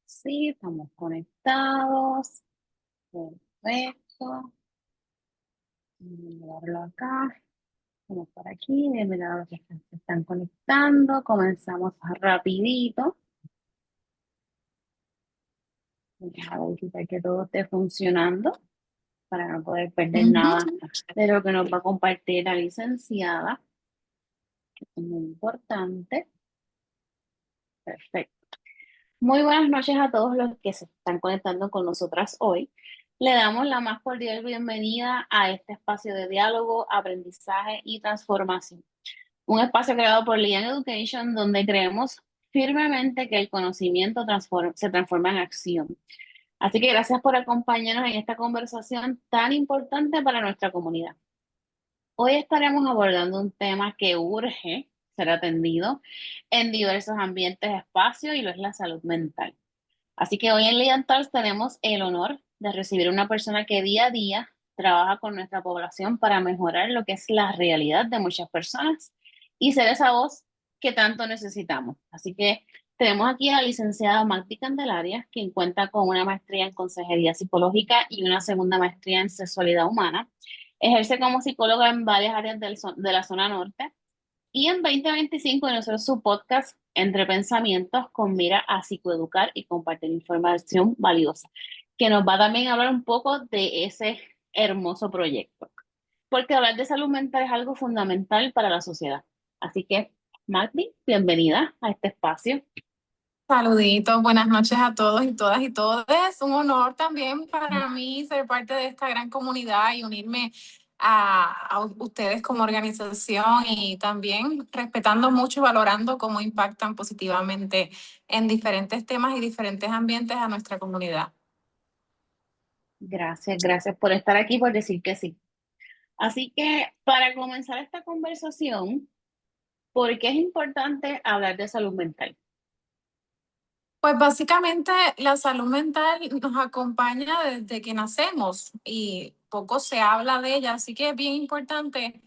Sí, estamos conectados. Perfecto. Voy a mirarlo acá. Vamos por aquí. De mirar a los que se están conectando. Comenzamos rapidito. Vamos a verificar que todo esté funcionando para no poder perder nada de lo que nos va a compartir la licenciada, que es muy importante. Perfecto. Muy buenas noches a todos los que se están conectando con nosotras hoy. Le damos la más cordial bienvenida a este espacio de diálogo, aprendizaje y transformación. Un espacio creado por Lian Education donde creemos firmemente que el conocimiento se transforma en acción. Así que gracias por acompañarnos en esta conversación tan importante para nuestra comunidad. Hoy estaremos abordando un tema que urge ser atendido en diversos ambientes, espacios y lo es la salud mental. Así que hoy en Lead Talks tenemos el honor de recibir a una persona que día a día trabaja con nuestra población para mejorar lo que es la realidad de muchas personas y ser esa voz que tanto necesitamos. Así que tenemos aquí a la licenciada Magdi Candelaria, quien cuenta con una maestría en consejería psicológica y una segunda maestría en sexualidad humana. Ejerce como psicóloga en varias áreas de la zona norte y en 2025 inició su podcast Entre Pensamientos con mira a psicoeducar y compartir información valiosa, que nos va también a hablar un poco de ese hermoso proyecto. Porque hablar de salud mental es algo fundamental para la sociedad. Así que, Magdi, bienvenida a este espacio. Saluditos, buenas noches a todos y todas y todos. Es un honor también para mí ser parte de esta gran comunidad y unirme a ustedes como organización y también respetando mucho y valorando cómo impactan positivamente en diferentes temas y diferentes ambientes a nuestra comunidad. Gracias por estar aquí, por decir que sí. Así que para comenzar esta conversación, ¿por qué es importante hablar de salud mental? Pues básicamente la salud mental nos acompaña desde que nacemos y poco se habla de ella, así que es bien importante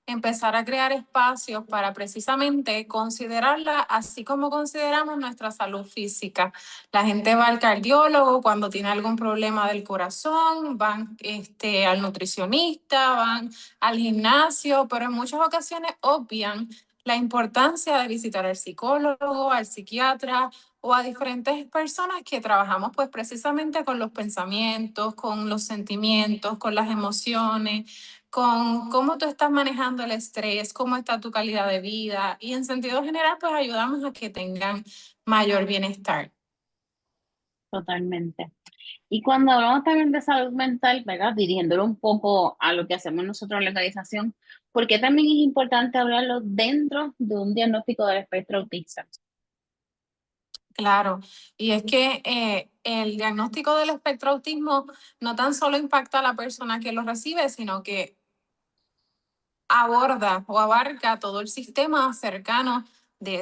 empezar a crear espacios para precisamente considerarla así como consideramos nuestra salud física. La gente va al cardiólogo cuando tiene algún problema del corazón, van al nutricionista, van al gimnasio, pero en muchas ocasiones obvian la importancia de visitar al psicólogo, al psiquiatra o a diferentes personas que trabajamos pues precisamente con los pensamientos, con los sentimientos, con las emociones, con cómo tú estás manejando el estrés, cómo está tu calidad de vida y en sentido general pues ayudamos a que tengan mayor bienestar. Totalmente. Y cuando hablamos también de salud mental, ¿verdad? Dirigiéndolo un poco a lo que hacemos nosotros en la organización, ¿por qué también es importante hablarlo dentro de un diagnóstico del espectro autista? Claro, y es que el diagnóstico del espectro autismo no tan solo impacta a la persona que lo recibe, sino que aborda o abarca todo el sistema cercano de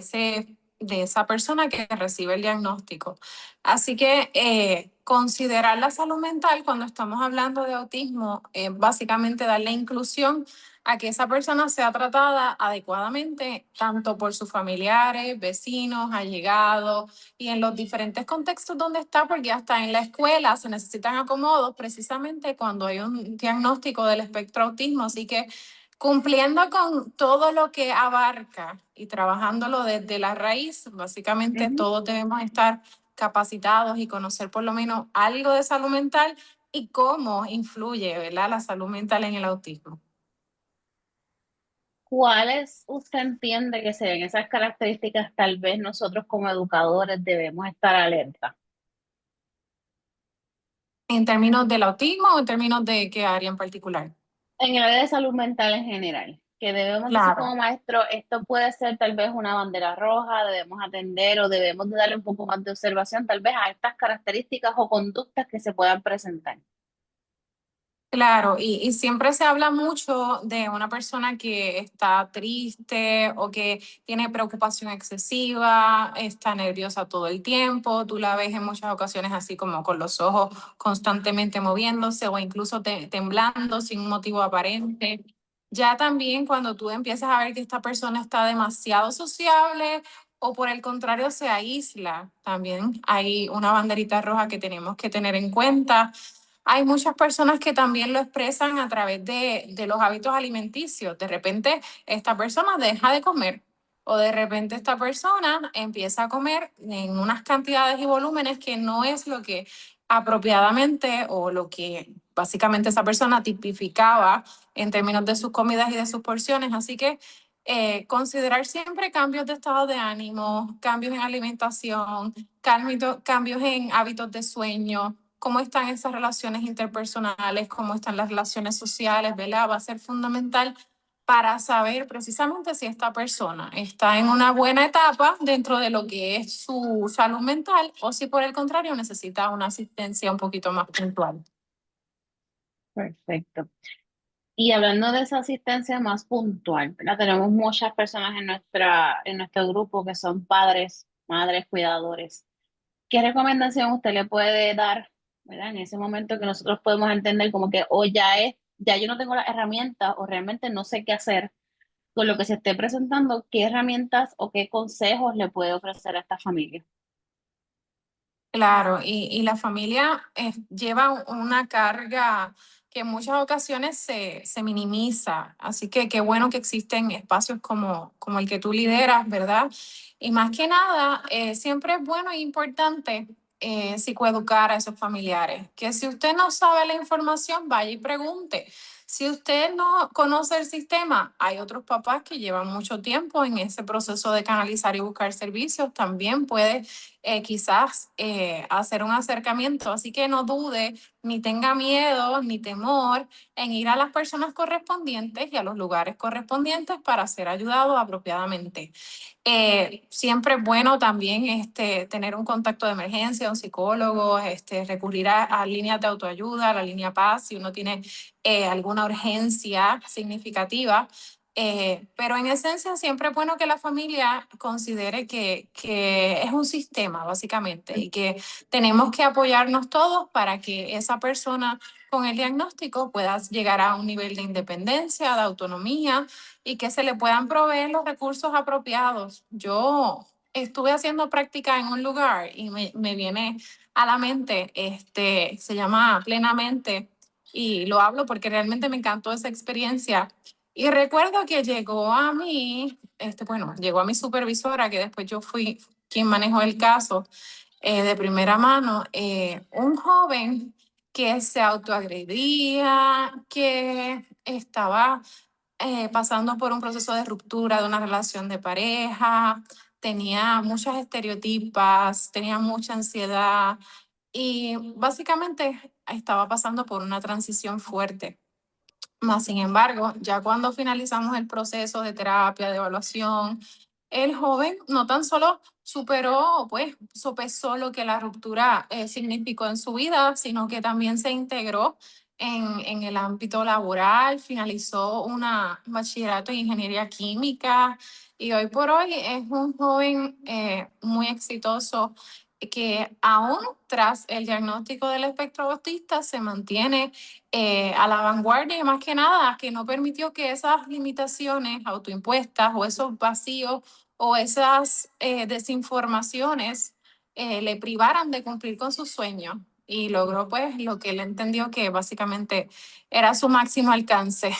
esa persona que recibe el diagnóstico. Así que considerar la salud mental cuando estamos hablando de autismo es básicamente darle inclusión a que esa persona sea tratada adecuadamente, tanto por sus familiares, vecinos, allegados y en los diferentes contextos donde está, porque hasta en la escuela se necesitan acomodos precisamente cuando hay un diagnóstico del espectro autismo. Así que cumpliendo con todo lo que abarca y trabajándolo desde la raíz, básicamente Ujú. todos debemos estar capacitados y conocer por lo menos algo de salud mental y cómo influye, ¿verdad?, la salud mental en el autismo. ¿Cuáles usted entiende que serían esas características tal vez nosotros como educadores debemos estar alerta? ¿En términos del autismo o en términos de qué área en particular? En el área de salud mental en general, que debemos decir Claro. como maestro, esto puede ser tal vez una bandera roja, debemos atender o debemos de darle un poco más de observación tal vez a estas características o conductas que se puedan presentar. Claro, y siempre se habla mucho de una persona que está triste o que tiene preocupación excesiva, está nerviosa todo el tiempo, tú la ves en muchas ocasiones así como con los ojos constantemente moviéndose o incluso temblando sin un motivo aparente. Ya también cuando tú empiezas a ver que esta persona está demasiado sociable o por el contrario se aísla. También hay una banderita roja que tenemos que tener en cuenta. Hay muchas personas que también lo expresan a través de los hábitos alimenticios. De repente, esta persona deja de comer o de repente esta persona empieza a comer en unas cantidades y volúmenes que no es lo que apropiadamente o lo que básicamente esa persona tipificaba en términos de sus comidas y de sus porciones. Así que considerar siempre cambios de estado de ánimo, cambios en alimentación, cambios en hábitos de sueño, cómo están esas relaciones interpersonales, cómo están las relaciones sociales, ¿verdad? Va a ser fundamental para saber precisamente si esta persona está en una buena etapa dentro de lo que es su salud mental o si por el contrario necesita una asistencia un poquito más puntual. Perfecto. Y hablando de esa asistencia más puntual, ¿verdad? Tenemos muchas personas en nuestro grupo que son padres, madres, cuidadores. ¿Qué recomendación usted le puede dar, ¿verdad? En ese momento que nosotros podemos entender como que o ya yo no tengo las herramientas o realmente no sé qué hacer con lo que se esté presentando, ¿qué herramientas o qué consejos le puede ofrecer a esta familia? Claro, y la familia lleva una carga que en muchas ocasiones se minimiza, así que qué bueno que existen espacios como el que tú lideras, ¿verdad? Y más que nada, siempre es bueno e importante psicoeducar a esos familiares, que si usted no sabe la información, vaya y pregunte. Si usted no conoce el sistema, hay otros papás que llevan mucho tiempo en ese proceso de canalizar y buscar servicios, también puede quizás hacer un acercamiento. Así que no dude, ni tenga miedo, ni temor en ir a las personas correspondientes y a los lugares correspondientes para ser ayudado apropiadamente. Siempre es bueno también tener un contacto de emergencia, un psicólogo, recurrir a líneas de autoayuda, a la línea Paz, si uno tiene alguna urgencia significativa. Pero en esencia siempre es bueno que la familia considere que es un sistema, básicamente, y que tenemos que apoyarnos todos para que esa persona con el diagnóstico pueda llegar a un nivel de independencia, de autonomía y que se le puedan proveer los recursos apropiados. Yo estuve haciendo práctica en un lugar y me viene a la mente, se llama Plenamente, y lo hablo porque realmente me encantó esa experiencia. Y recuerdo que llegó a mí, bueno, llegó a mi supervisora, que después yo fui quien manejó el caso de primera mano, un joven que se autoagredía, que estaba pasando por un proceso de ruptura de una relación de pareja, tenía muchas estereotipas, tenía mucha ansiedad y básicamente estaba pasando por una transición fuerte. Más sin embargo, ya cuando finalizamos el proceso de terapia, de evaluación, el joven no tan solo superó, pues, sopesó lo que la ruptura significó en su vida, sino que también se integró en el ámbito laboral, finalizó una bachillerato en ingeniería química y hoy por hoy es un joven muy exitoso que aún tras el diagnóstico del espectro autista se mantiene a la vanguardia y más que nada que no permitió que esas limitaciones autoimpuestas o esos vacíos o esas desinformaciones le privaran de cumplir con sus sueños y logró pues lo que él entendió que básicamente era su máximo alcance.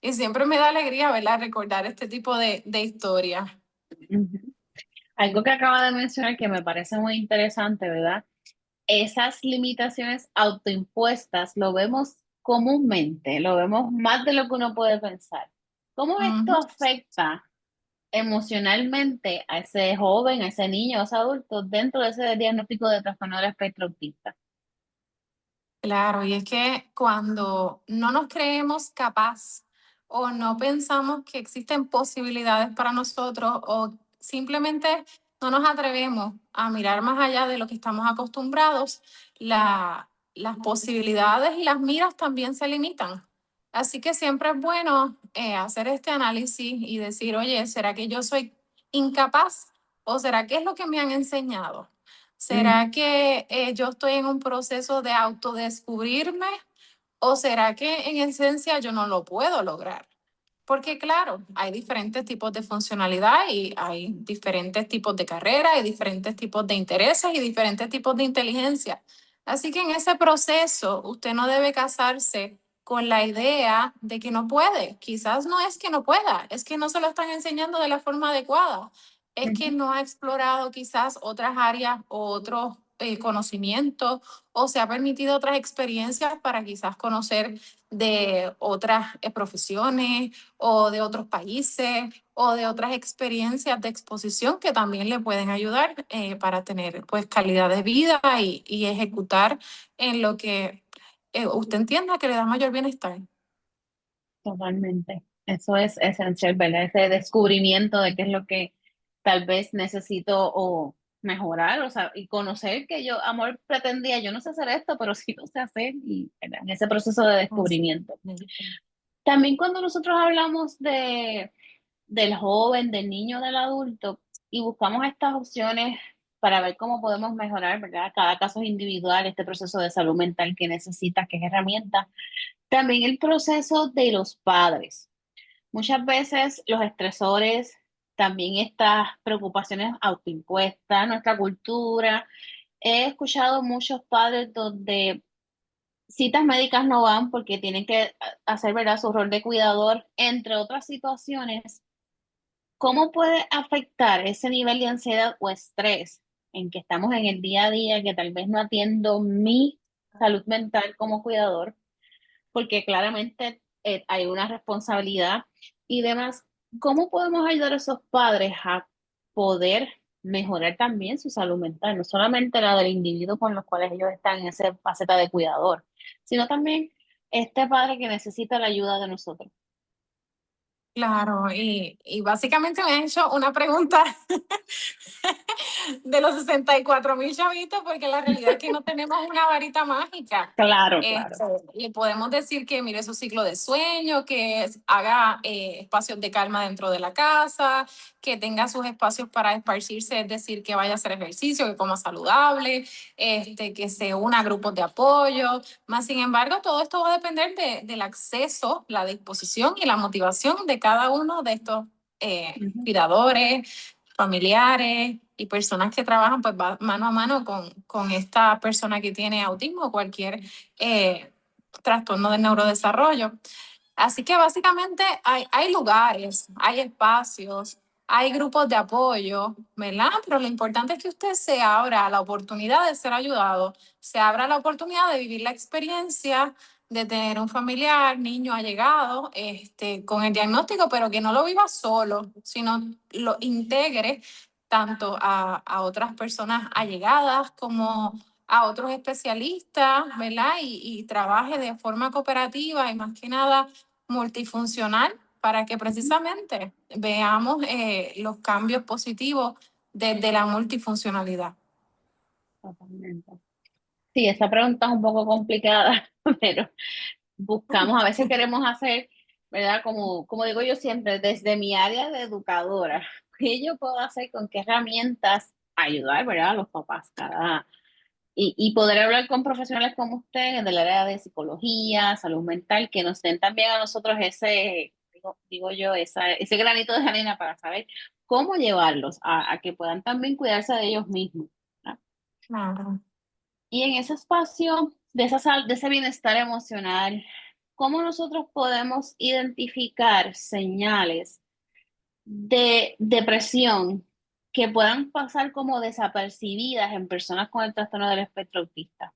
Y siempre me da alegría, ¿verdad? Recordar este tipo de historias. Ujú. Algo que acaba de mencionar que me parece muy interesante, ¿verdad? Esas limitaciones autoimpuestas lo vemos comúnmente, lo vemos más de lo que uno puede pensar. ¿Cómo esto Ujú. afecta emocionalmente a ese joven, a ese niño, a ese adulto dentro de ese diagnóstico de trastorno del espectro autista? Claro, y es que cuando no nos creemos capaz o no pensamos que existen posibilidades para nosotros o simplemente no nos atrevemos a mirar más allá de lo que estamos acostumbrados, las posibilidades y las miras también se limitan. Así que siempre es bueno hacer este análisis y decir, oye, ¿será que yo soy incapaz o será que es lo que me han enseñado? Ujú. ¿Será que yo estoy en un proceso de autodescubrirme o será que en esencia yo no lo puedo lograr? Porque claro, hay diferentes tipos de funcionalidad y hay diferentes tipos de carrera y diferentes tipos de intereses y diferentes tipos de inteligencia. Así que en ese proceso usted no debe casarse con la idea de que no puede. Quizás no es que no pueda, es que no se lo están enseñando de la forma adecuada. Es que Ujú. no ha explorado quizás otras áreas o otros conocimientos o se ha permitido otras experiencias para quizás conocer de otras profesiones o de otros países o de otras experiencias de exposición que también le pueden ayudar para tener pues calidad de vida y ejecutar en lo que usted entienda que le da mayor bienestar. Totalmente. Eso es esencial, ¿verdad? Ese descubrimiento de qué es lo que tal vez necesito o mejorar, o sea, y conocer que yo, amor, pretendía, yo no sé hacer esto, pero sí lo sé hacer, y ¿verdad? En ese proceso de Así. descubrimiento. También cuando nosotros hablamos del joven, del niño, del adulto, y buscamos estas opciones para ver cómo podemos mejorar, ¿verdad? Cada caso es individual, este proceso de salud mental que necesitas, que es herramienta. También el proceso de los padres. Muchas veces los estresores, también estas preocupaciones autoimpuestas, nuestra cultura. He escuchado muchos padres donde citas médicas no van porque tienen que hacer, ¿verdad?, su rol de cuidador, entre otras situaciones. ¿Cómo puede afectar ese nivel de ansiedad o estrés en que estamos en el día a día, que tal vez no atiendo mi salud mental como cuidador? Porque claramente hay una responsabilidad y demás. ¿Cómo podemos ayudar a esos padres a poder mejorar también su salud mental? No solamente la del individuo con los cuales ellos están en esa faceta de cuidador, sino también este padre que necesita la ayuda de nosotros. Claro, y básicamente me han hecho una pregunta de los 64,000 chavitos, porque la realidad es que no tenemos una varita mágica. Claro, claro. Le podemos decir que mire su ciclo de sueño, que haga espacios de calma dentro de la casa, que tenga sus espacios para esparcirse, es decir, que vaya a hacer ejercicio, que coma saludable, que se una a grupos de apoyo. Más sin embargo, todo esto va a depender del acceso, la disposición y la motivación de cada uno de estos Ujú. cuidadores, familiares y personas que trabajan pues mano a mano con esta persona que tiene autismo o cualquier trastorno del neurodesarrollo. Así que básicamente hay lugares, hay espacios, hay grupos de apoyo, ¿verdad? Pero lo importante es que usted se abra a la oportunidad de ser ayudado, se abra la oportunidad de vivir la experiencia de tener un familiar, niño allegado, con el diagnóstico, pero que no lo viva solo, sino lo integre tanto a otras personas allegadas como a otros especialistas, ¿verdad? Y trabaje de forma cooperativa y más que nada multifuncional para que Ujú. precisamente veamos los cambios positivos desde la multifuncionalidad. Totalmente. Sí, esa pregunta es un poco complicada, pero buscamos, a veces queremos hacer, ¿verdad? Como digo yo siempre, desde mi área de educadora, ¿qué yo puedo hacer, con qué herramientas ayudar, ¿verdad? A los papás, y poder hablar con profesionales como usted del área de psicología, salud mental, que nos den también a nosotros digo yo, ese granito de arena para saber cómo llevarlos a que puedan también cuidarse de ellos mismos, ¿verdad? Claro. Y en ese espacio de ese bienestar emocional, ¿cómo nosotros podemos identificar señales de depresión que puedan pasar como desapercibidas en personas con el trastorno del espectro autista?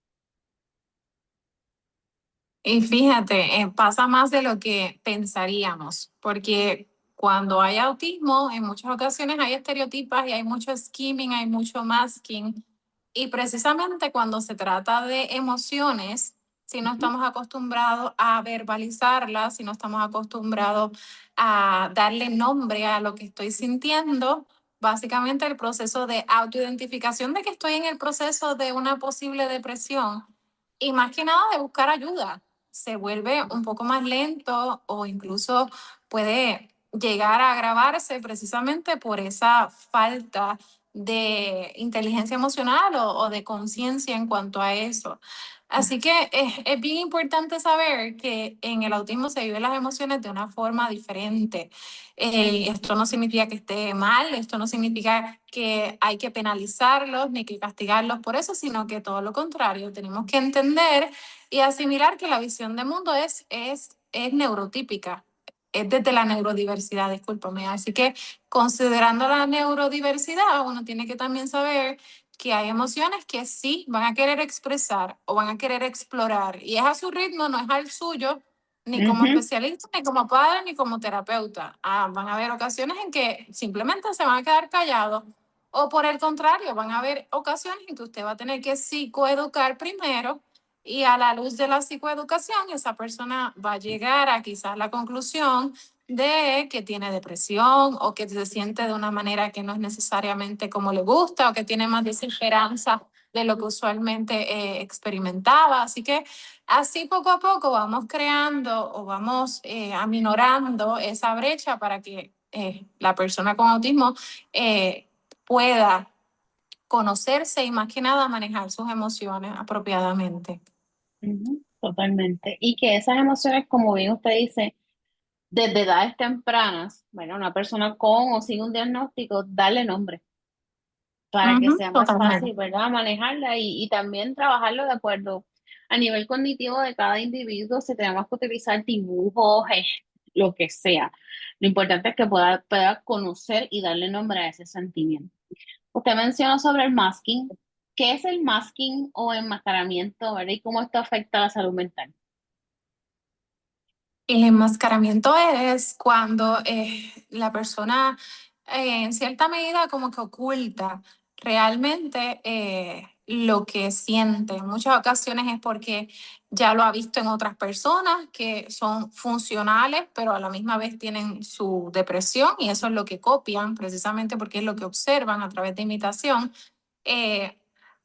Y fíjate, pasa más de lo que pensaríamos, porque cuando hay autismo, en muchas ocasiones hay estereotipas y hay mucho skimming, hay mucho masking. Y precisamente cuando se trata de emociones, si no Ujú. estamos acostumbrados a verbalizarlas, si no estamos acostumbrados a darle nombre a lo que estoy sintiendo, básicamente el proceso de autoidentificación de que estoy en el proceso de una posible depresión y más que nada de buscar ayuda se vuelve un poco más lento o incluso puede llegar a agravarse precisamente por esa falta de inteligencia emocional o de conciencia en cuanto a eso. Así que es bien importante saber que en el autismo se viven las emociones de una forma diferente. Esto no significa que esté mal, esto no significa que hay que penalizarlos ni que castigarlos por eso, sino que todo lo contrario, tenemos que entender y asimilar que la visión de mundo es neurotípica, es desde la neurodiversidad, discúlpame. Así que considerando la neurodiversidad, uno tiene que también saber que hay emociones que sí van a querer expresar o van a querer explorar y es a su ritmo, no es al suyo, ni como Ujú, especialista, ni como padre, ni como terapeuta. Van a haber ocasiones en que simplemente se van a quedar callados o por el contrario, van a haber ocasiones en que usted va a tener que psicoeducar primero y a la luz de la psicoeducación esa persona va a llegar a quizás la conclusión de que tiene depresión o que se siente de una manera que no es necesariamente como le gusta o que tiene más desesperanza de lo que usualmente experimentaba. Así que así poco a poco vamos creando o vamos aminorando esa brecha para que la persona con autismo pueda conocerse y más que nada manejar sus emociones apropiadamente. ujú, totalmente. Y que esas emociones, como bien usted dice, desde edades tempranas, bueno, una persona con o sin un diagnóstico, darle nombre para que Ujú, sea más totalmente. fácil, ¿verdad? Manejarla y también trabajarlo de acuerdo a nivel cognitivo de cada individuo. Si tenemos que utilizar dibujos, lo que sea. Lo importante es que pueda conocer y darle nombre a ese sentimiento. Usted mencionó sobre el masking. ¿Qué es el masking o enmascaramiento, verdad? Y cómo esto afecta a la salud mental. El enmascaramiento es cuando la persona en cierta medida como que oculta realmente lo que siente. En muchas ocasiones es porque ya lo ha visto en otras personas que son funcionales, pero a la misma vez tienen su depresión y eso es lo que copian precisamente porque es lo que observan a través de imitación. Eh,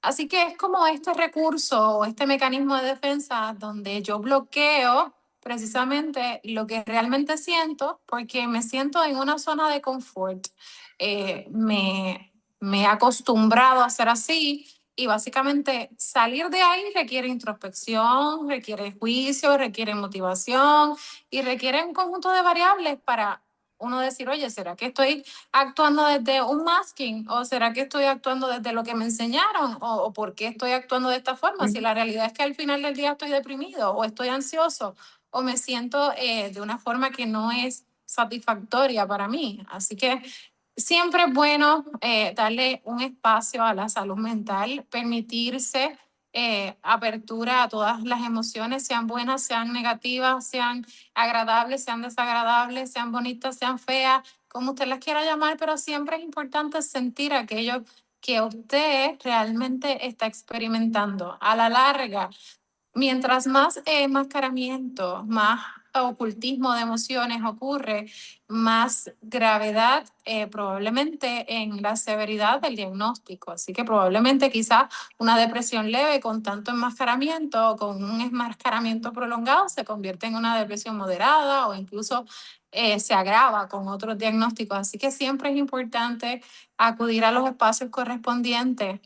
Así que es como este recurso o este mecanismo de defensa donde yo bloqueo precisamente lo que realmente siento porque me siento en una zona de confort. Me he acostumbrado a ser así y básicamente salir de ahí requiere introspección, requiere juicio, requiere motivación y requiere un conjunto de variables para uno decir, oye, ¿será que estoy actuando desde un masking o será que estoy actuando desde lo que me enseñaron o por qué estoy actuando de esta forma? Si Ujú, la realidad es que al final del día estoy deprimido o estoy ansioso o me siento de una forma que no es satisfactoria para mí. Así que siempre es bueno darle un espacio a la salud mental, permitirse apertura a todas las emociones, sean buenas, sean negativas, sean agradables, sean desagradables, sean bonitas, sean feas, como usted las quiera llamar, pero siempre es importante sentir aquello que usted realmente está experimentando. A la larga, mientras más enmascaramiento, más ocultismo de emociones ocurre, más gravedad probablemente en la severidad del diagnóstico. Así que probablemente quizás una depresión leve con tanto enmascaramiento o con un enmascaramiento prolongado se convierte en una depresión moderada o incluso se agrava con otros diagnósticos. Así que siempre es importante acudir a los espacios correspondientes,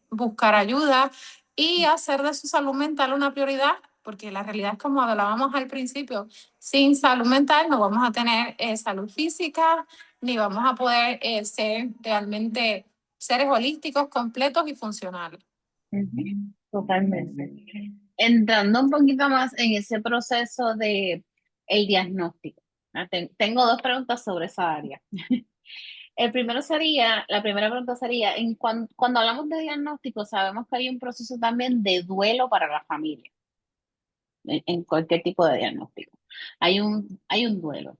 buscar ayuda y hacer de su salud mental una prioridad, porque la realidad es como hablábamos al principio, sin salud mental no vamos a tener salud física, ni vamos a poder ser realmente seres holísticos, completos y funcionales. ujú, totalmente. Entrando un poquito más en ese proceso de el diagnóstico. Tengo dos preguntas sobre esa área. La primera pregunta sería, cuando hablamos de diagnóstico, sabemos que hay un proceso también de duelo para la familia, en cualquier tipo de diagnóstico. Hay un duelo.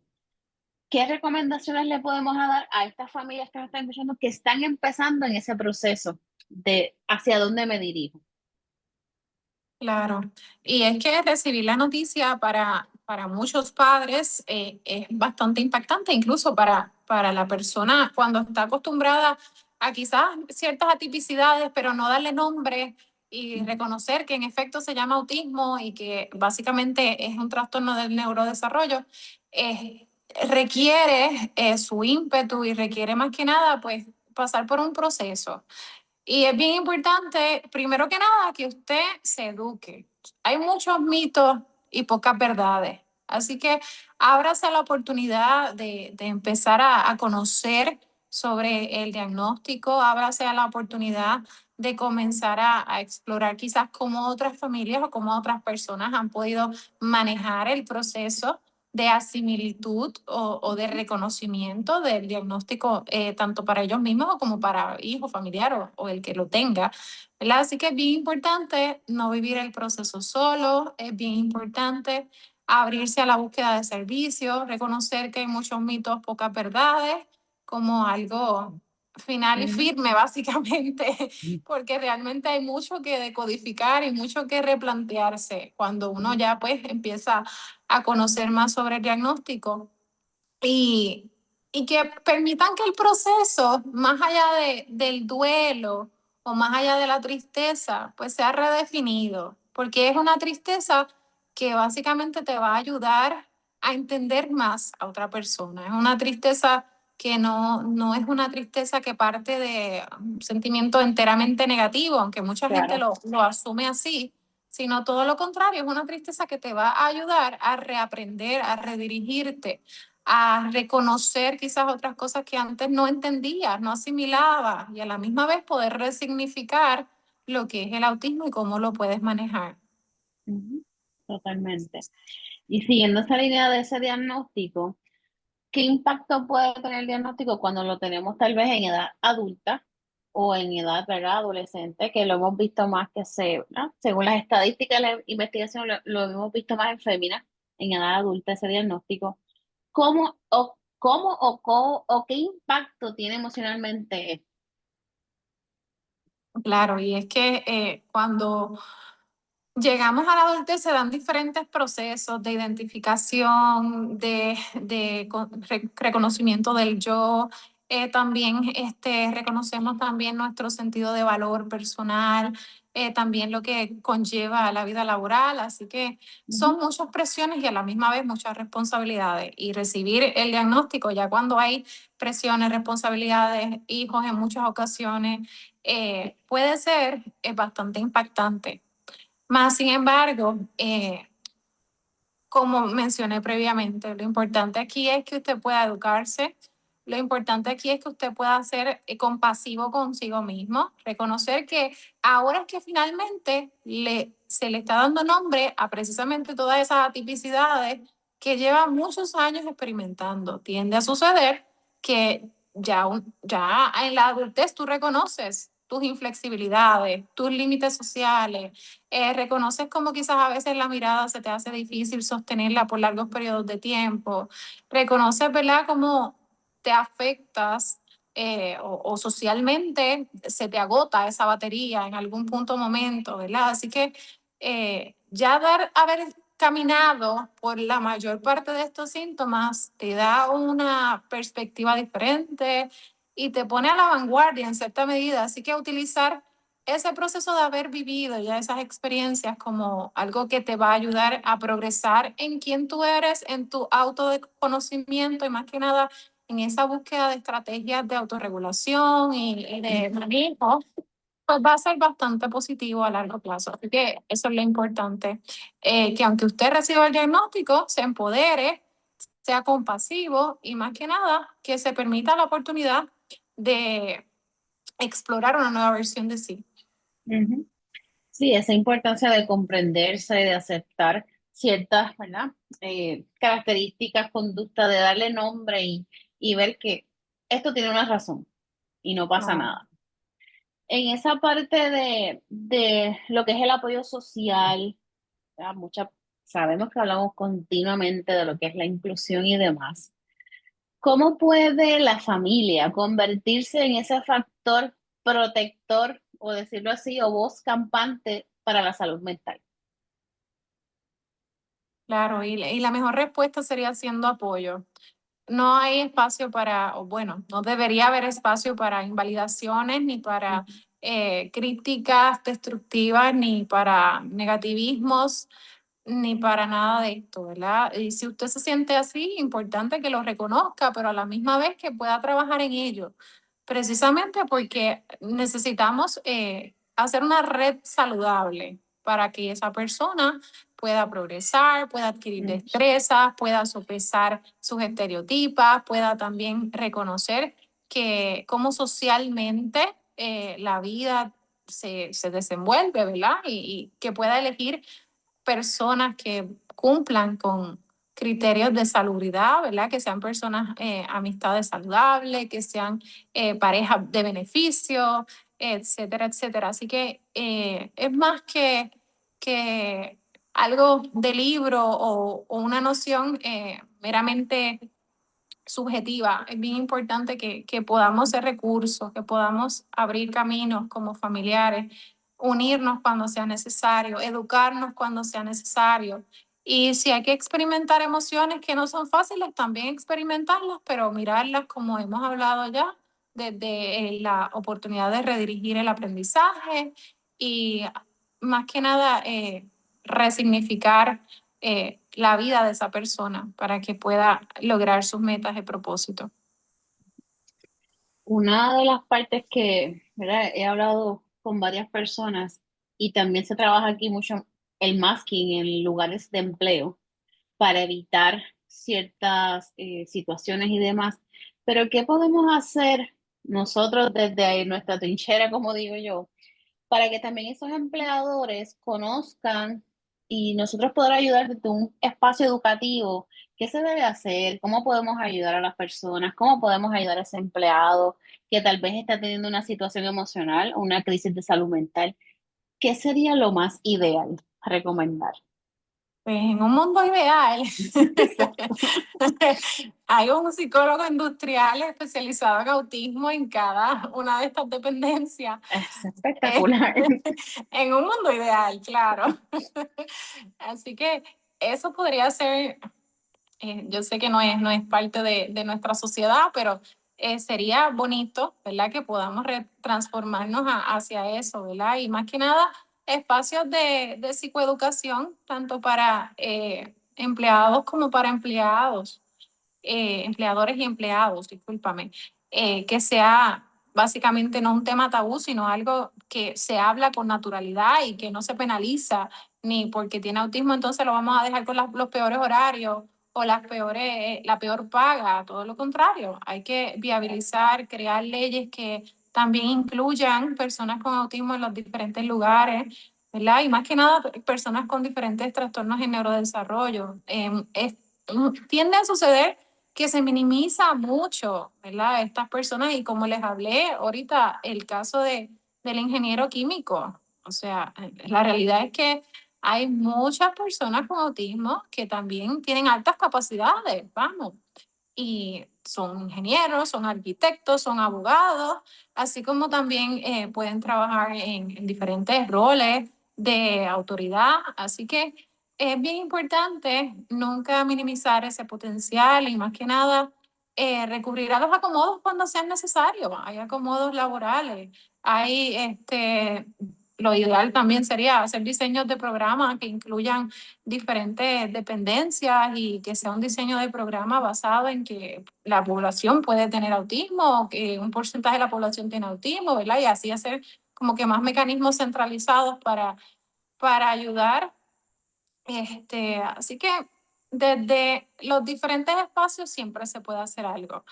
¿Qué recomendaciones le podemos dar a estas familias que nos están escuchando que están empezando en ese proceso de hacia dónde me dirijo? Claro, y es que recibir la noticia para muchos padres es bastante impactante, incluso para la persona cuando está acostumbrada a quizás ciertas atipicidades, pero no darle nombre y reconocer que en efecto se llama autismo y que básicamente es un trastorno del neurodesarrollo, requiere su ímpetu y requiere más que nada, pues pasar por un proceso. Y es bien importante, primero que nada, que usted se eduque. Hay muchos mitos y pocas verdades. Así que ábrase la oportunidad de empezar a conocer sobre el diagnóstico, ábrase a la oportunidad de comenzar a explorar quizás cómo otras familias o cómo otras personas han podido manejar el proceso de asimilitud o de reconocimiento del diagnóstico, tanto para ellos mismos como para hijo, familiar o el que lo tenga, ¿verdad? Así que es bien importante no vivir el proceso solo, es bien importante abrirse a la búsqueda de servicios, reconocer que hay muchos mitos, pocas verdades, como algo final y firme, básicamente, porque realmente hay mucho que decodificar y mucho que replantearse cuando uno ya pues empieza a conocer más sobre el diagnóstico y, y que permitan que el proceso, más allá del duelo o más allá de la tristeza, pues sea redefinido, porque es una tristeza que básicamente te va a ayudar a entender más a otra persona. Es una tristeza que no es una tristeza que parte de un sentimiento enteramente negativo, aunque mucha gente Claro. lo asume así, sino todo lo contrario, es una tristeza que te va a ayudar a reaprender, a redirigirte, a reconocer quizás otras cosas que antes no entendías, no asimilabas y a la misma vez poder resignificar lo que es el autismo y cómo lo puedes manejar. Ujú, totalmente. Y siguiendo esa línea de ese diagnóstico, ¿qué impacto puede tener el diagnóstico cuando lo tenemos tal vez en edad adulta o en edad, ¿verdad?, adolescente, que lo hemos visto más que ¿no? Según las estadísticas de la investigación, lo hemos visto más en féminas en edad adulta ese diagnóstico? ¿Cómo o qué impacto tiene emocionalmente esto? Claro, y es que cuando llegamos a la adultez se dan diferentes procesos de identificación, de reconocimiento del yo. También reconocemos también nuestro sentido de valor personal, también lo que conlleva la vida laboral. Así que son Ujú, muchas presiones y a la misma vez muchas responsabilidades. Y recibir el diagnóstico ya cuando hay presiones, responsabilidades, hijos en muchas ocasiones, puede ser bastante impactante. Más sin embargo, como mencioné previamente, lo importante aquí es que usted pueda educarse, lo importante aquí es que usted pueda ser compasivo consigo mismo, reconocer que ahora es que finalmente se le está dando nombre a precisamente todas esas atipicidades que lleva muchos años experimentando. Tiende a suceder que ya en la adultez tú reconoces tus inflexibilidades, tus límites sociales, reconoces como quizás a veces la mirada se te hace difícil sostenerla por largos periodos de tiempo, reconoces, ¿verdad?, cómo te afectas o socialmente se te agota esa batería en algún punto o momento, ¿verdad? Así que ya haber caminado por la mayor parte de estos síntomas te da una perspectiva diferente y te pone a la vanguardia en cierta medida. Así que utilizar ese proceso de haber vivido ya esas experiencias como algo que te va a ayudar a progresar en quién tú eres, en tu autoconocimiento y más que nada en esa búsqueda de estrategias de autorregulación y de manejo, pues va a ser bastante positivo a largo plazo. Así que eso es lo importante, que aunque usted reciba el diagnóstico, se empodere, sea compasivo y más que nada que se permita la oportunidad de explorar una nueva versión de sí. ujú. Sí, esa importancia de comprenderse, de aceptar ciertas, ¿verdad?, características, conducta, de darle nombre y ver que esto tiene una razón y no pasa Claro. nada. En esa parte de lo que es el apoyo social, ¿verdad? Sabemos que hablamos continuamente de lo que es la inclusión y demás. ¿Cómo puede la familia convertirse en ese factor protector, o decirlo así, o voz campante para la salud mental? Claro, y la mejor respuesta sería siendo apoyo. No hay espacio para, o bueno, no debería haber espacio para invalidaciones, ni para Ujú, críticas destructivas, ni para negativismos, ni para nada de esto, ¿verdad? Y si usted se siente así, importante que lo reconozca, pero a la misma vez que pueda trabajar en ello. precisamente porque necesitamos hacer una red saludable para que esa persona pueda progresar, pueda adquirir Mm. destrezas, pueda sopesar sus estereotipas, pueda también reconocer que cómo socialmente la vida se desenvuelve, ¿verdad? Y que pueda elegir personas que cumplan con criterios de salubridad, ¿verdad? Que sean personas, amistades saludables, que sean parejas de beneficio, etcétera, etcétera. Así que es más que algo de libro o una noción meramente subjetiva. Es bien importante que podamos ser recursos, que podamos abrir caminos como familiares, unirnos cuando sea necesario, educarnos cuando sea necesario. Y si hay que experimentar emociones que no son fáciles, también experimentarlas, pero mirarlas como hemos hablado ya, desde la oportunidad de redirigir el aprendizaje y más que nada resignificar la vida de esa persona para que pueda lograr sus metas y propósitos. Una de las partes que, ¿verdad? He hablado con varias personas y también se trabaja aquí mucho el masking en lugares de empleo para evitar ciertas situaciones y demás. Pero ¿qué podemos hacer nosotros desde ahí, nuestra trinchera, como digo yo, para que también esos empleadores conozcan y nosotros poder ayudar desde un espacio educativo? ¿Qué se debe hacer? ¿Cómo podemos ayudar a las personas? ¿Cómo podemos ayudar a ese empleado que tal vez está teniendo una situación emocional o una crisis de salud mental? ¿Qué sería lo más ideal a recomendar? Pues en un mundo ideal, Exacto. hay un psicólogo industrial especializado en autismo en cada una de estas dependencias. Es Eh, espectacular. en un mundo ideal, claro. Así que eso podría ser. Yo sé que no es parte de nuestra sociedad, pero sería bonito, ¿verdad? Que podamos transformarnos hacia eso, ¿verdad? Y más que nada, espacios de psicoeducación, tanto para empleados como para empleados, empleadores y empleados, discúlpame, que sea básicamente no un tema tabú, sino algo que se habla con naturalidad y que no se penaliza, ni porque tiene autismo, entonces lo vamos a dejar con los peores horarios o la peor paga, todo lo contrario. Hay que viabilizar, crear leyes que también incluyan personas con autismo en los diferentes lugares, ¿verdad? Y más que nada, personas con diferentes trastornos en neurodesarrollo. Tiende a suceder que se minimiza mucho, ¿verdad? Estas personas, y como les hablé ahorita, el caso del ingeniero químico. O sea, la realidad es que hay muchas personas con autismo que también tienen altas capacidades, vamos, y son ingenieros, son arquitectos, son abogados, así como también pueden trabajar en diferentes roles de autoridad. Así que es bien importante nunca minimizar ese potencial y más que nada recurrir a los acomodos cuando sean necesarios. Hay acomodos laborales, hay lo ideal también sería hacer diseños de programas que incluyan diferentes dependencias y que sea un diseño de programa basado en que la población puede tener autismo o que un porcentaje de la población tiene autismo, ¿verdad? Y así hacer como que más mecanismos centralizados para ayudar. Así que desde los diferentes espacios siempre se puede hacer algo.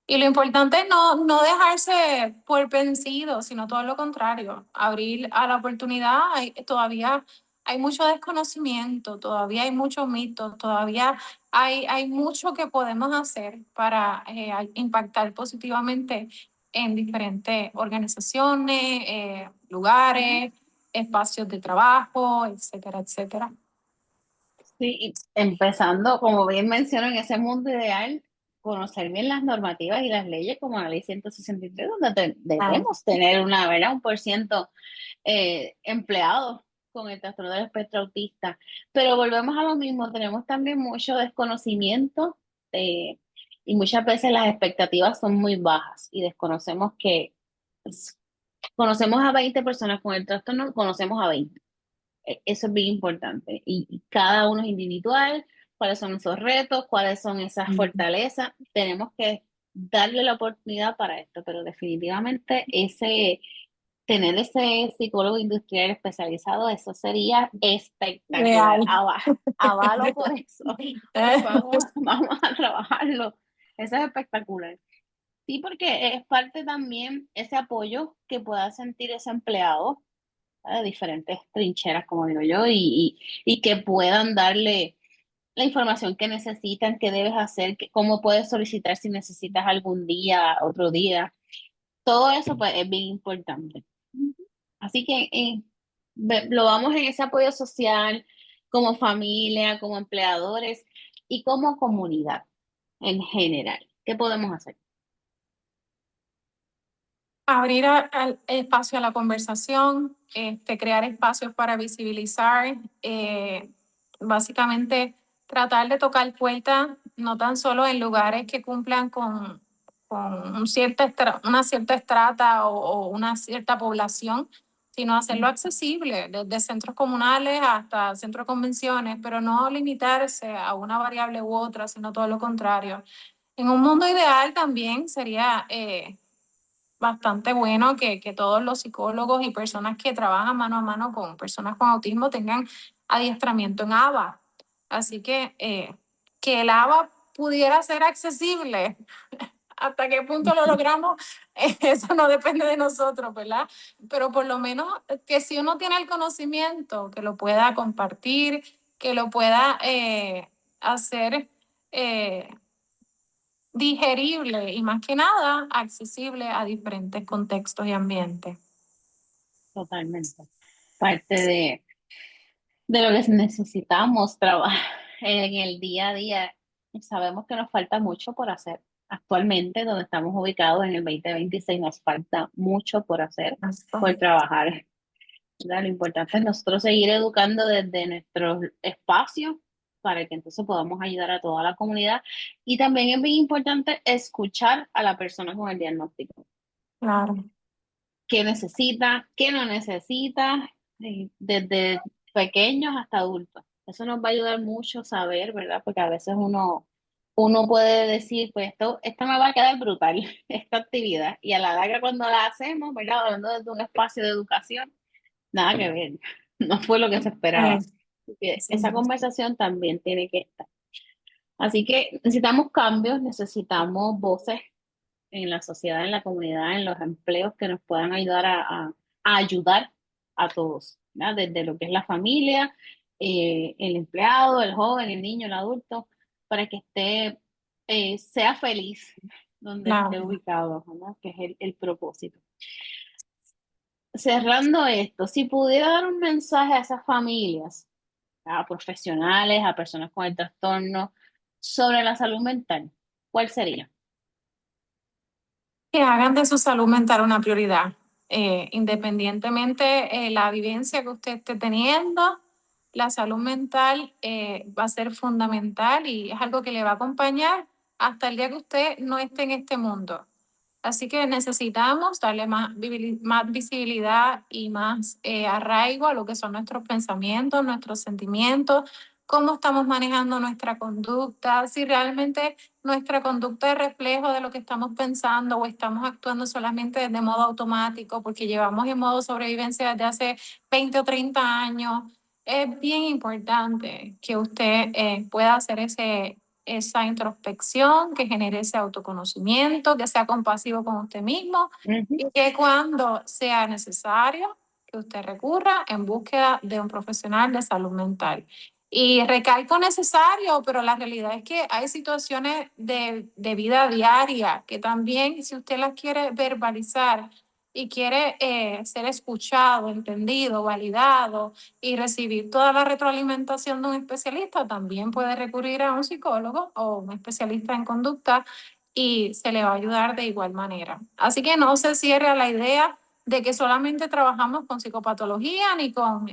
Y lo importante es no dejarse por vencido, sino todo lo contrario, abrir a la oportunidad. Todavía hay mucho desconocimiento, todavía hay muchos mitos, todavía hay mucho que podemos hacer para impactar positivamente en diferentes organizaciones, lugares, espacios de trabajo, etcétera, etcétera. Sí, y empezando, como bien menciono, en ese mundo ideal, conocer bien las normativas y las leyes como la ley 163, donde Ah, debemos tener una, ¿verdad? Un por ciento empleados con el trastorno del espectro autista. Pero volvemos a lo mismo, tenemos también mucho desconocimiento eh, y muchas veces las expectativas son muy bajas y desconocemos que pues, conocemos a 20 personas con el trastorno, conocemos a 20. Eso es bien importante. Y cada uno es individual, cuáles son esos retos, cuáles son esas fortalezas. Tenemos que darle la oportunidad para esto, pero definitivamente tener ese psicólogo industrial especializado, eso sería espectacular. Real. Avalo por eso. Por favor, vamos a trabajarlo. Eso es espectacular. Sí, porque es parte también ese apoyo que pueda sentir ese empleado de diferentes trincheras, como digo yo, y que puedan darle la información que necesitan, qué debes hacer, cómo puedes solicitar si necesitas algún día, otro día. Todo eso pues, es bien importante. Así que lo vamos en ese apoyo social, como familia, como empleadores y como comunidad en general. ¿Qué podemos hacer? Abrir al espacio a la conversación, crear espacios para visibilizar, básicamente tratar de tocar puertas, no tan solo en lugares que cumplan con una cierta estrata o una cierta población, sino hacerlo accesible, desde centros comunales hasta centros de convenciones, pero no limitarse a una variable u otra, sino todo lo contrario. En un mundo ideal también sería bastante bueno que todos los psicólogos y personas que trabajan mano a mano con personas con autismo tengan adiestramiento en ABA. Así que el ABA pudiera ser accesible. ¿Hasta qué punto lo logramos? Eso no depende de nosotros, ¿verdad? Pero por lo menos que si uno tiene el conocimiento, que lo pueda compartir, que lo pueda hacer digerible y más que nada accesible a diferentes contextos y ambientes. Totalmente. Parte de lo que necesitamos trabajar en el día a día. Sabemos que nos falta mucho por hacer. Actualmente, donde estamos ubicados en el 2026, nos falta mucho por hacer, por trabajar. ¿Verdad? Lo importante es nosotros seguir educando desde nuestros espacios para que entonces podamos ayudar a toda la comunidad. Y también es bien importante escuchar a la persona con el diagnóstico. Claro. ¿Qué necesita? ¿Qué no necesita? Desde pequeños hasta adultos. Eso nos va a ayudar mucho a saber, ¿verdad? Porque a veces uno puede decir, pues esto me va a quedar brutal, esta actividad. Y a la larga cuando la hacemos, ¿verdad? Hablando desde un espacio de educación, nada que ver. No fue lo que se esperaba. Porque Sí. esa conversación también tiene que estar. Así que necesitamos cambios, necesitamos voces en la sociedad, en la comunidad, en los empleos que nos puedan ayudar a ayudar a todos, ¿verdad? Desde lo que es la familia, el empleado, el joven, el niño, el adulto, para que sea feliz donde esté Claro. ubicado, ¿verdad? Que es el propósito. Cerrando esto, si pudiera dar un mensaje a esas familias, a profesionales, a personas con el trastorno, sobre la salud mental, ¿cuál sería? Que hagan de su salud mental una prioridad, independientemente la vivencia que usted esté teniendo, la salud mental va a ser fundamental y es algo que le va a acompañar hasta el día que usted no esté en este mundo. Así que necesitamos darle más visibilidad y más arraigo a lo que son nuestros pensamientos, nuestros sentimientos, cómo estamos manejando nuestra conducta, si realmente nuestra conducta es reflejo de lo que estamos pensando o estamos actuando solamente de modo automático porque llevamos en modo sobrevivencia desde hace 20 o 30 años. Es bien importante que usted pueda hacer esa introspección, que genere ese autoconocimiento, que sea compasivo con usted mismo Ujú. y que cuando sea necesario, que usted recurra en búsqueda de un profesional de salud mental. Y recalco necesario, pero la realidad es que hay situaciones de vida diaria que también, si usted las quiere verbalizar y quiere ser escuchado, entendido, validado y recibir toda la retroalimentación de un especialista, también puede recurrir a un psicólogo o un especialista en conducta y se le va a ayudar de igual manera. Así que no se cierre a la idea de que solamente trabajamos con psicopatología ni con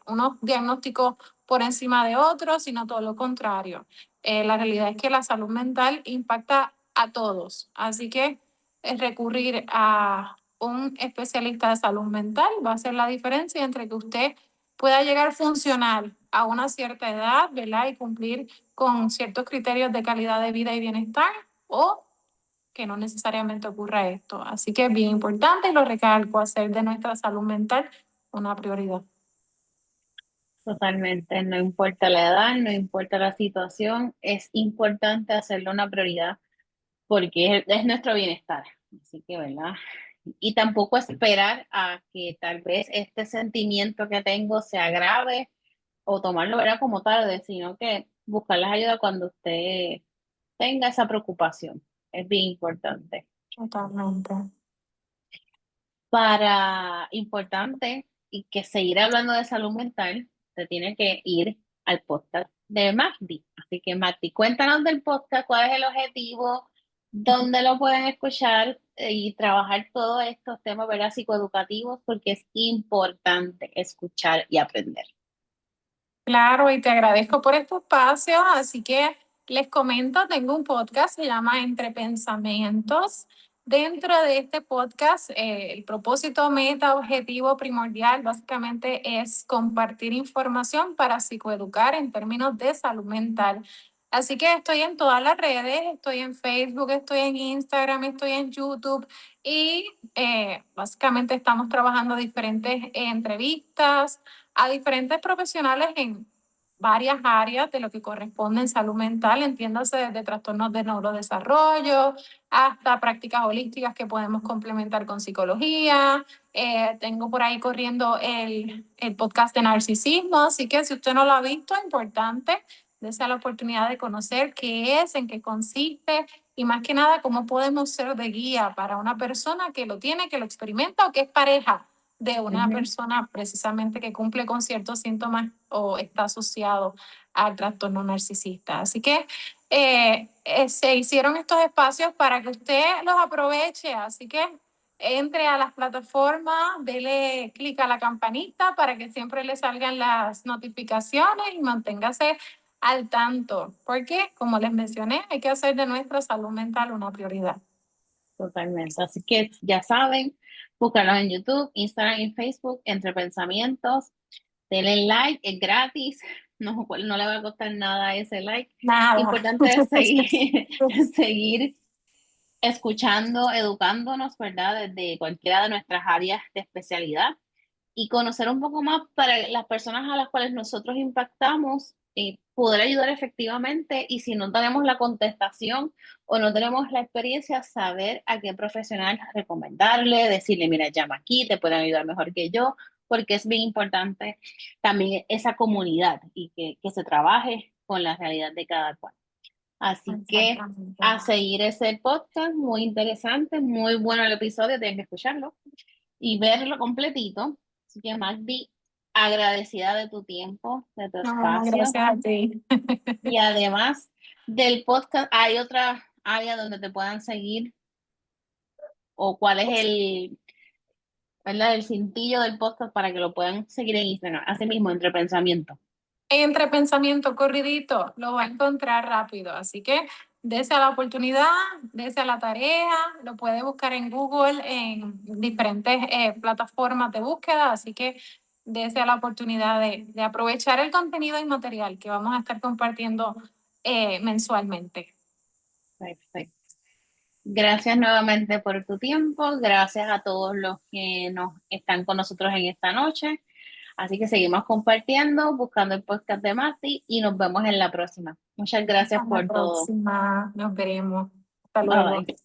unos diagnósticos por encima de otros, sino todo lo contrario. La realidad es que la salud mental impacta a todos, así que recurrir a un especialista de salud mental va a hacer la diferencia entre que usted pueda llegar funcional a una cierta edad, ¿verdad? Y cumplir con ciertos criterios de calidad de vida y bienestar, o que no necesariamente ocurra esto. Así que es bien importante, y lo recalco, hacer de nuestra salud mental una prioridad. Totalmente, no importa la edad, no importa la situación, es importante hacerlo una prioridad porque es nuestro bienestar. Así que, ¿verdad? Y tampoco esperar a que tal vez este sentimiento que tengo se agrave o tomarlo, ¿verdad? Como tarde, sino que buscar la ayuda cuando usted tenga esa preocupación. Es bien importante. Totalmente. Para importante y que seguir hablando de salud mental, te tiene que ir al podcast de Magdi. Así que Magdi, cuéntanos del podcast, cuál es el objetivo, dónde lo pueden escuchar y trabajar todos estos temas, ¿verdad? Psicoeducativos, porque es importante escuchar y aprender. Claro, y te agradezco por este espacio. Así que les comento, tengo un podcast, se llama Entre Pensamientos. Dentro de este podcast, el propósito, meta, objetivo primordial básicamente es compartir información para psicoeducar en términos de salud mental. Así que estoy en todas las redes, estoy en Facebook, estoy en Instagram, estoy en YouTube y básicamente estamos trabajando diferentes entrevistas a diferentes profesionales en varias áreas de lo que corresponde en salud mental, entiéndase desde trastornos de neurodesarrollo hasta prácticas holísticas que podemos complementar con psicología. Tengo por ahí corriendo el podcast de narcisismo, así que si usted no lo ha visto, importante, dése la oportunidad de conocer qué es, en qué consiste y más que nada cómo podemos ser de guía para una persona que lo tiene, que lo experimenta o que es pareja de una persona precisamente que cumple con ciertos síntomas o está asociado al trastorno narcisista. Así que se hicieron estos espacios para que usted los aproveche. Así que entre a las plataformas, dele clic a la campanita para que siempre le salgan las notificaciones y manténgase al tanto, porque como les mencioné, hay que hacer de nuestra salud mental una prioridad. Totalmente. Así que ya saben, búscanos en YouTube, Instagram y Facebook, Entre Pensamientos. Denle like, es gratis. No le va a costar nada ese like. Nada. Importante es seguir, seguir escuchando, educándonos, ¿verdad? Desde cualquiera de nuestras áreas de especialidad y conocer un poco más para las personas a las cuales nosotros impactamos, poder ayudar efectivamente y si no tenemos la contestación o no tenemos la experiencia, saber a qué profesional recomendarle, decirle, mira, llama aquí, te pueden ayudar mejor que yo, porque es bien importante también esa comunidad y que se trabaje con la realidad de cada cual. Así que Exactamente. a seguir ese podcast, muy interesante, muy bueno el episodio, tienen que escucharlo y verlo completito. Así que Magdi, agradecida de tu tiempo, de tu No, espacio. gracias a ti. Y además del podcast, ¿hay otra área donde te puedan seguir? ¿O cuál es el cintillo del podcast para que lo puedan seguir en Instagram? Así mismo, Entre Pensamientos. Entre pensamiento corridito, lo va a encontrar rápido. Así que dese a la oportunidad, dese a la tarea, lo puede buscar en Google, en diferentes plataformas de búsqueda. Así que dese a la oportunidad de aprovechar el contenido inmaterial que vamos a estar compartiendo mensualmente. Perfecto. Gracias nuevamente por tu tiempo. Gracias a todos los que nos están con nosotros en esta noche. Así que seguimos compartiendo, buscando el podcast de Mati y nos vemos en la próxima. Muchas gracias Hasta la por todo. próxima. Nos veremos. Hasta Bye luego. bye.